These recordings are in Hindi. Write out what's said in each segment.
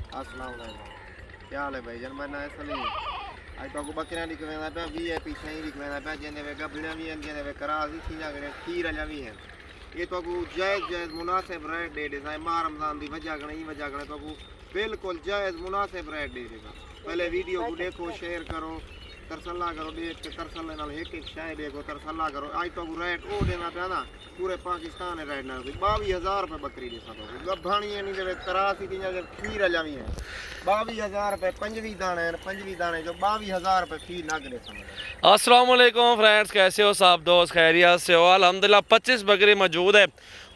अस्सलाम वालेकुम। क्या हाल है भाई जान? मैं ना सलीम आज तो बकरियां दिखवेंदा पे वीआईपी सही दिखवेंदा पे जिंदे वे गबड़ियां भी हैं जिंदे वे करासी सीना गड़े खीर अजा भी हैं। ये तो को जायज जायज मुनासिब रेट दे दे माह रमजान दी वजह कने वजह कने तो को बिल्कुल जायज मुनासिब रेट दे देगा। पहले वीडियो को देखो, शेयर करो, तरसला करो, देख के तरसले नाल एक एक शाय देखो, तरसला करो। आज तो रेट ओ देना पे ना पूरे पाकिस्तान रेट ना 22,000 रुपए बकरी दे सको गभाणी नहीं दे करासी दी जगह खीर अजावी है 22,000 रुपए 25 दाने जो 22,000 रुपए फी नग दे सको। अस्सलाम वालेकुम फ्रेंड्स, कैसे हो सब दोस्त? खैरियत से हो? अल्हम्दुलिल्लाह 25 बकरी मौजूद है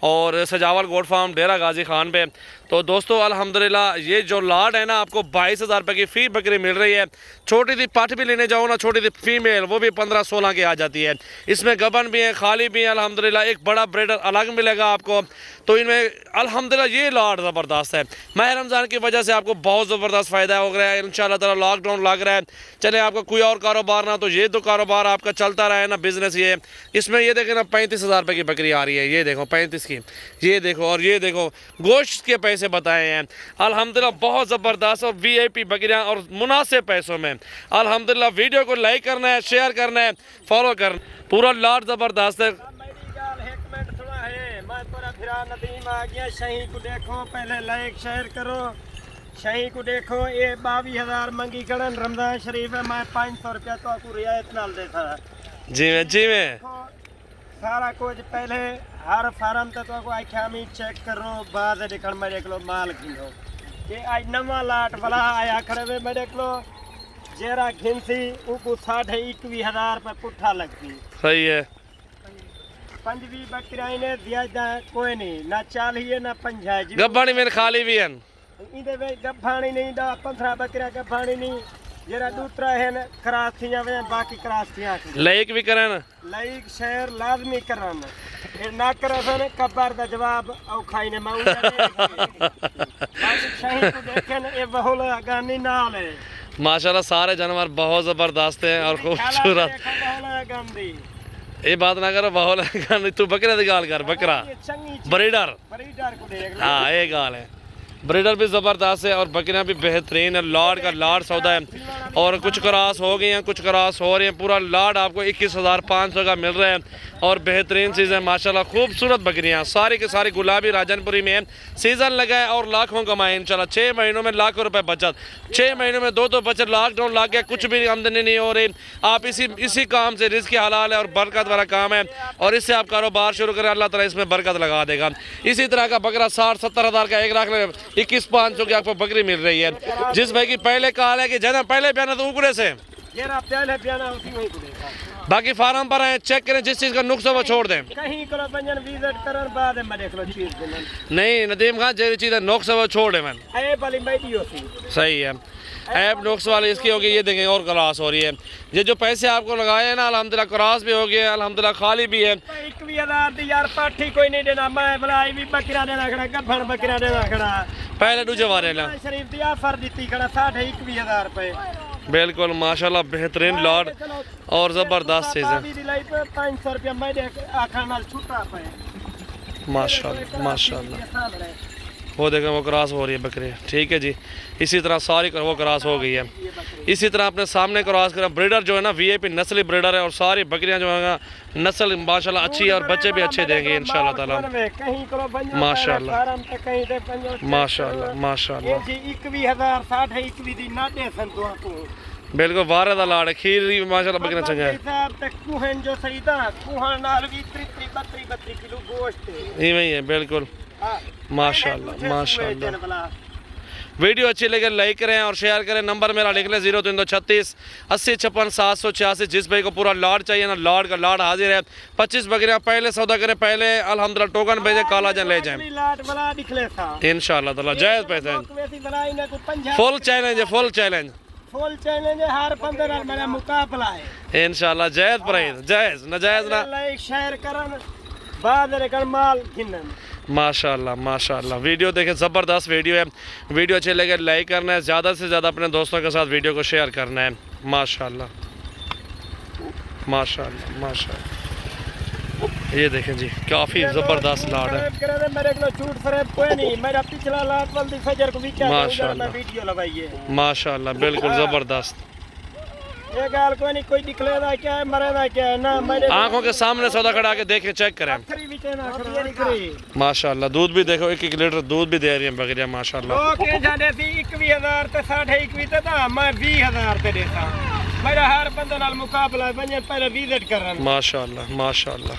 और सजावल गोट फार्म डेरा गाजी खान पे। तो दोस्तों अल्हम्दुलिल्लाह ये जो लाट है ना आपको 22,000 रुपये की फ़ी बकरी मिल रही है। छोटी सी पठ भी लेने जाओ ना, छोटी सी फीमेल, वो भी 15-16 की आ जाती है। इसमें गबन भी है, खाली भी है अल्हम्दुलिल्लाह। एक बड़ा ब्रीडर अलग मिलेगा आपको। तो इनमें अल्हम्दुलिल्लाह ये लाट ज़बरदस्त है। माह रमज़ान की वजह से आपको बहुत ज़बरदस्त फ़ायदा हो गया है। इंशाअल्लाह ताला लॉकडाउन लग रहा है, चले आपका कोई और कारोबार ना तो ये तो कारोबार आपका चलता रहे ना, बिज़नेस ये। इसमें ये देखें ना 35,000 रुपये की बकरी आ रही है, ये देखो 35 की, ये देखो। और ये देखो गोश्त के पैसे बताए हैं अल्हम्दुलिल्लाह, बहुत ज़बरदस्त और वीआईपी बकरियां और मुनासिब पैसों में अल्हम्दुलिल्लाह। वीडियो को लाइक करना है, शेयर करना है, फॉलो करना, पूरा लाट ज़बरदस्त है। शही को देखो, पहले लाइक शेयर करो, शही को देखो। ये 22,000 मंगी करन रमजान शरीफ है। मैं 500 रुपया तो आपको रियायत नाल देता जी में सारा कुछ पहले हर फार्म तक तो आख्या में चेक करो, बाद देखण मेरे को माल खिलो ये आज नवा लाट वाला आया खड़े वे मेरे को जेरा घिनसी उको 21,000 रुपये पुट्ठा लगती। सही है। 25 बकरियां ने दिया जाए कोई नहीं ना 40 ना 50 गब्बानी में खाली भी है इधे वे गभाणी नहीं दा 15 बकरियां गभाणी नहीं जरा दूसरा है न क्रास थिया वे बाकी क्रास थिया लाइक भी करन, लाइक शेयर लाजमी करन। ये ना करन कब्बर दा जवाब औखाई ने माऊ सही को देखन ये बहुल गानी नाल है। माशाल्लाह सारे जानवर बहुत ज़बरदस्त हैं और खूबसूरत। ये बात ना करो बहुत तू बकरे की गाल कर, बकरा ब्रीडर हाँ ये गाल है। ब्रीडर भी ज़बरदस्त है और बकरियां भी बेहतरीन है। लाड का लाड सौदा है और कुछ क्रॉस हो गई हैं, कुछ क्रॉस हो रही हैं। पूरा लाड आपको 21,500 का मिल रहा है और बेहतरीन चीज़ है माशाल्लाह। खूबसूरत बकरियां सारी के सारी गुलाबी राजनपुरी में है। सीज़न लगा है और लाखों कमाए इंशाल्लाह। 6 महीनों में लाखों रुपए बचत, 6 महीनों में 2 बचत। लॉकडाउन लग गया, कुछ भी आमदनी नहीं हो रही। आप इसी काम से रिज़्क़ हलाल है और बरकत वाला काम है और इससे आप कारोबार शुरू करें, अल्लाह ताला इसमें बरकत लगा देगा। इसी तरह का बकरा 60-70 हज़ार का 1 लाख 21,500 की आपको बकरी मिल रही है। जिस भाई की पहले कहा है कि जना पहले बयाना तो उकड़े से बाकी फार्म पर आए चेक करें, जिस चीज़ का नुक्स है वो छोड़ दें। कहीं करो बंजन विजिट करन बाद में देख लो चीज नहीं नदीम खान जो चीज़ है नुक्स है वो छोड़ दें। मैंने ए वाली वीडियो थी सही है ऐप नुक्स वाली इसकी होगी। ये देखें और क्रॉस हो रही है। ये जो पैसे आपको लगाए हैं ना अल्हम्दुलिल्लाह क्रॉस भी हो गया, अल्हम्दुलिल्लाह खाली भी है। 21,000 दी यार पाठी कोई नहीं देना। मैं बनाई भी बकरा देना खड़ा, गभण बकरा देना खड़ा। पहले दूजे वाले ना शरीफ दी ऑफर दी खड़ा 21,000 रुपए। बिल्कुल माशाल्लाह बेहतरीन लॉट और ज़बरदस्त चीज़ है। 500 रुपया मैं आखा नाल छूटा पे माशाल्लाह माशाल्लाह। वो देखें वो क्रॉस हो रही है बकरी, ठीक है जी। इसी तरह सारी वो क्रॉस हो गई है। इसी तरह अपने सामने क्रॉस करें। ब्रीडर जो है ना वीआईपी नस्ली ब्रीडर है और सारी बकरियां जो है नस्ल माशाल्लाह अच्छी है और बच्चे भी अच्छे देंगे इंशाल्लाह ताला। माशाल्लाह माशाल्लाह माशाल्लाह। 21,000 दी ना दे संतो को बिल्कुल वारे दा लाड़ खीर माशाल्लाह बकरियां चंगा है। साहब तक कुहन जो सही था कुहन नाल भी 32 किलो गोश्त है। ही है बिल्कुल माशाल्लाह माशाल्लाह। वीडियो अच्छी लगे लाइक करें और शेयर करें। नंबर मेरा लिख लें 0336 80 56 786। जिस भाई को पूरा लाड चाहिए ना लाड का लाड हाजिर है। 25 बकरियां पहले सौदा करें, पहले अल्हम्दुलिल्लाह टोकन भेजे, काला जन ले जाएं इंशाल्लाह ताला। जायज़ पैसे फुल चैलेंज है, फुल चैलेंज है। हर 15 मेरा मुकाबला है इंशाल्लाह। जायज़ प्राइस, जायज़ नाजायज़ ना। लाइक शेयर करन बाद रे माल गिनन माशाल्लाह माशाल्लाह। वीडियो देखें ज़बरदस्त वीडियो है। वीडियो अच्छे लगे लाइक करना है, ज़्यादा से ज़्यादा अपने दोस्तों के साथ वीडियो को शेयर करना है। माशाल्लाह माशाल्लाह माशाल्लाह ये देखें जी काफ़ी ज़बरदस्त लाट है मेरे को छूट फरेब कोई नहीं, मेरा पिछला लाट वाली फजर को भी क्या माशाअल्लाह। वीडियो लगाइए। माशाल्लाह बिल्कुल ज़बरदस्त। ये गाल कोई नहीं, कोई निकलेगा क्या है मरेगा क्या है ना, मेरे आंखों के सामने सौदा खड़ा के देखें, चेक करें। अखरी भी कहना खरी माशाल्लाह दूध भी देखो, 1 लीटर दूध भी दे रही है बकरियां माशाल्लाह। लोग के जाने सी 21,000 ते 21.5 ते दा मैं 20,000 ते देता। मेरा हर बंदे नाल मुकाबला है, बंदे पहले विजिट कर रहा। माशाल्लाह माशाल्लाह।